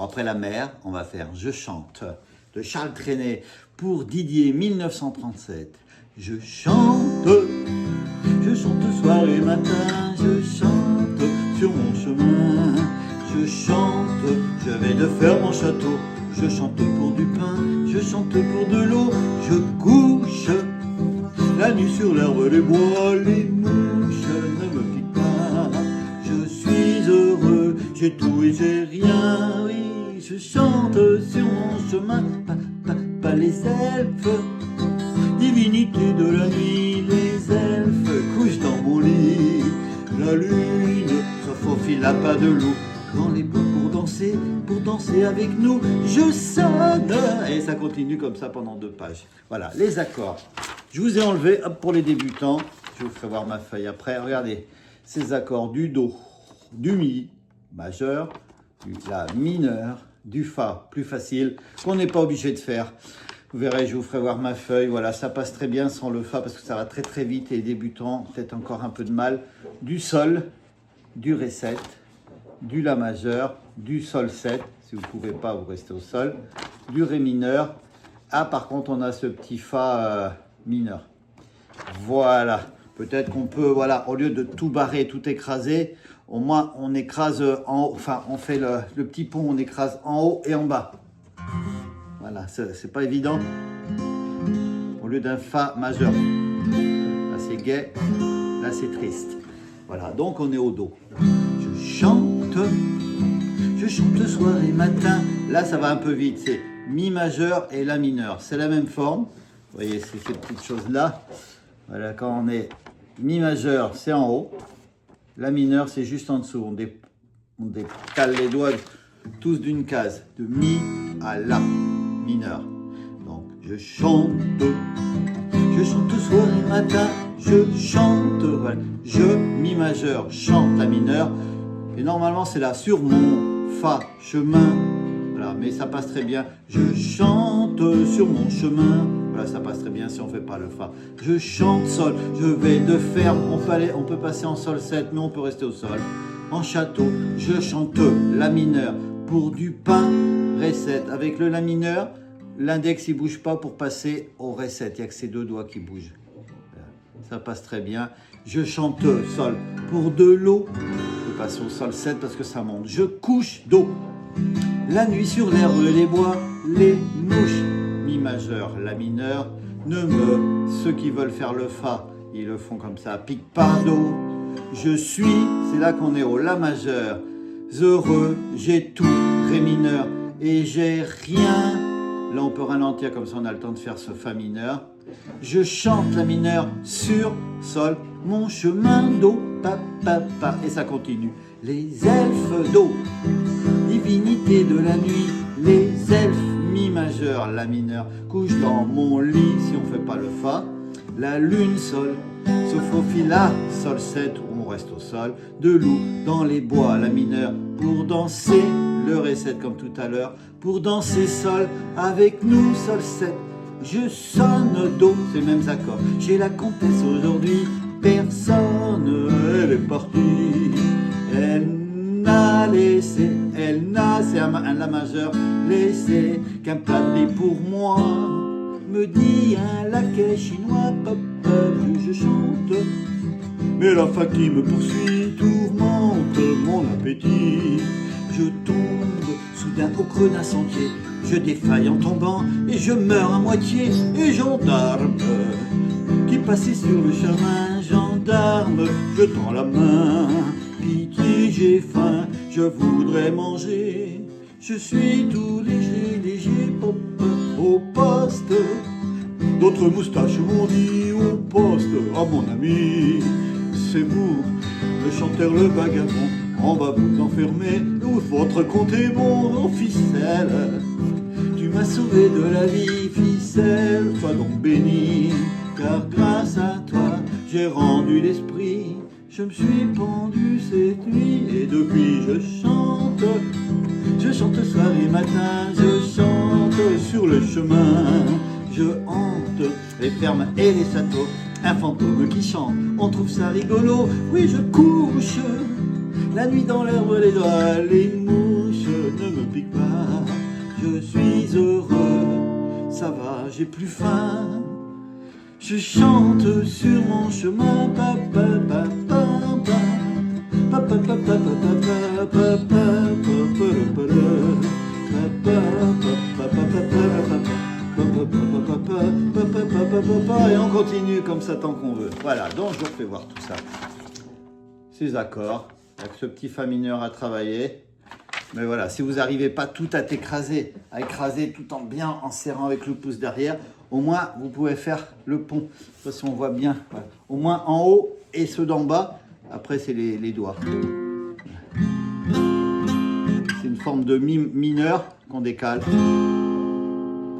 Après la mer, on va faire Je chante de Charles Trenet pour Didier 1937. Je chante soir et matin, je chante sur mon chemin. Je chante, je vais de faire mon château. Je chante pour du pain, je chante pour de l'eau. Je couche la nuit sur l'herbe des bois, les mouches ne me piquent pas. Je suis heureux, j'ai tout et j'ai rien, oui. Je chante sur mon chemin, pas les elfes, divinité de la nuit. Les elfes couchent dans mon lit, la lune se faufile à pas de loup dans les bois pour danser avec nous. Je sonne, et ça continue comme ça pendant 2 pages. Voilà, les accords. Je vous ai enlevé, hop, pour les débutants, je vous ferai voir ma feuille après. Regardez, ces accords du Do, du Mi majeur, du La mineur, du Fa, plus facile, qu'on n'est pas obligé de faire. Vous verrez, je vous ferai voir ma feuille. Voilà, ça passe très bien sans le Fa parce que ça va très très vite et les débutants, peut-être encore un peu de mal. Du Sol, du Ré 7, du La majeur, du Sol 7, si vous ne pouvez pas, vous restez au Sol, du Ré mineur. Ah, par contre, on a ce petit Fa mineur. Voilà, peut-être qu'on peut, voilà, au lieu de tout barrer, tout écraser, au moins on écrase en haut, enfin on fait le petit pont, on écrase en haut et en bas. Voilà, c'est pas évident. Au lieu d'un Fa majeur. Là c'est gai, là c'est triste. Voilà, donc on est au Do. Je chante soir et matin. Là ça va un peu vite, c'est Mi majeur et La mineur. C'est la même forme. Vous voyez, c'est ces petites choses-là. Voilà, quand on est Mi majeur, c'est en haut. La mineur, c'est juste en dessous. On décale les doigts tous d'une case. De Mi à La mineur. Donc, je chante soir et matin. Je chante, voilà. Je, Mi majeur, chante La mineur. Et normalement, c'est là, sur mon Fa, chemin. Voilà, mais ça passe très bien. Je chante sur mon chemin. Voilà, ça passe très bien si on ne fait pas le Fa. Je chante Sol, je vais de faire, on peut passer en Sol 7, mais on peut rester au Sol. En château, je chante La mineur pour du pain, Ré 7. Avec le La mineur, l'index il ne bouge pas pour passer au Ré 7. Il n'y a que ces 2 doigts qui bougent. Ça passe très bien. Je chante Sol pour de l'eau. Je passe au Sol 7 parce que ça monte. Je couche Do. La nuit sur l'herbe des bois, les mouches. Mi majeur, La mineur, ceux qui veulent faire le Fa, ils le font comme ça, pique pas d'eau. Je suis, c'est là qu'on est au La majeur, heureux, j'ai tout, Ré mineur, et j'ai rien. Là on peut ralentir comme ça on a le temps de faire ce Fa mineur. Je chante La mineur sur Sol, mon chemin d'eau, pa, et ça continue. Les elfes d'eau, divinité de la nuit, les elfes. Mi majeur, La mineur, couche dans mon lit si on ne fait pas le Fa. La lune, Sol, se faufile à Sol 7 où on reste au Sol. De loup dans les bois, La mineur, pour danser le Ré 7 comme tout à l'heure. Pour danser Sol avec nous, Sol 7. Je sonne Do, ces mêmes accords. J'ai la comtesse aujourd'hui, personne, elle est partie. Elle n'a, c'est un La majeur, laissé qu'un plat de riz pour moi. Me dit un laquais chinois, pop, je chante. Mais la Fa qui me poursuit tourmente mon appétit. Je tombe soudain au creux d'un sentier. Je défaille en tombant et je meurs à moitié. Et gendarme qui passait sur le chemin, gendarme, je tends la main. Pitié, j'ai faim, je voudrais manger. Je suis tout léger, pop, au poste. D'autres moustaches m'ont dit au poste. Ah mon ami, c'est vous, le chanteur, le vagabond. On va vous enfermer, votre compte est bon, ficelle. Tu m'as sauvé de la vie, ficelle. Sois donc béni, car grâce à toi, j'ai rendu l'esprit. Je me suis pendu cette nuit et depuis je chante soir et matin, je chante sur le chemin. Je hante les fermes et les châteaux, un fantôme qui chante, on trouve ça rigolo. Oui, je couche la nuit dans l'herbe, les doigts, les mouches ne me piquent pas. suis heureux, ça va, j'ai plus faim. Je chante sur mon chemin, et on continue comme ça tant qu'on veut. Voilà, donc je vous refais voir tout ça. Ces accords, avec ce petit fa mineur à travailler. Mais voilà, si vous n'arrivez pas tout à écraser tout en bien en serrant avec le pouce derrière, au moins vous pouvez faire le pont. Je sais pas si on voit bien. Voilà. Au moins en haut et ceux d'en bas. Après, c'est les doigts. C'est une forme de mi mineur qu'on décale.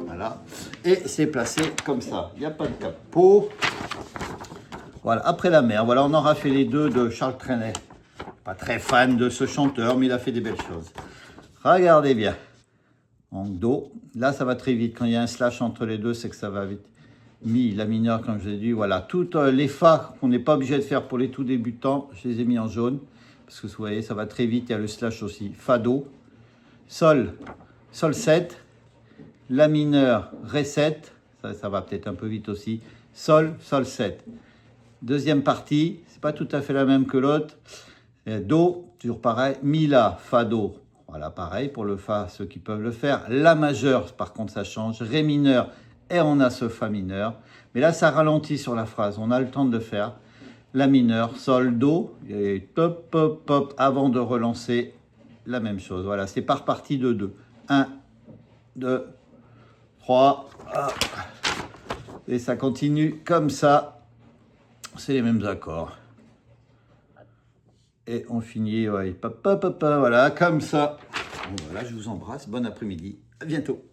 Voilà. Et c'est placé comme ça. Il n'y a pas de capot. Voilà. Après la mer, voilà, on aura fait les deux de Charles Trenet. Pas très fan de ce chanteur, mais il a fait des belles choses. Regardez bien. En do. Là, ça va très vite. Quand il y a un slash entre les deux, c'est que ça va vite. Mi, la mineur, comme je l'ai dit. Voilà. Toutes les fa qu'on n'est pas obligé de faire pour les tout débutants, je les ai mis en jaune. Parce que vous voyez, ça va très vite. Il y a le slash aussi. Fa, do. Sol, sol 7. La mineur, ré 7. Ça va peut-être un peu vite aussi. Sol, sol 7. Deuxième partie. C'est pas tout à fait la même que l'autre. Do, toujours pareil. Mi, la, fa, do. Voilà, pareil pour le fa, ceux qui peuvent le faire. La majeure, par contre, ça change. Ré mineur, et on a ce fa mineur. Mais là, ça ralentit sur la phrase. On a le temps de le faire. La mineur, sol, do, et top, pop, pop, avant de relancer la même chose. Voilà, c'est par partie de 2. 1, 2, 3. Et ça continue comme ça. C'est les mêmes accords. Et on finit, ouais, voilà, comme ça. Bon, voilà, je vous embrasse. Bon après-midi. À bientôt.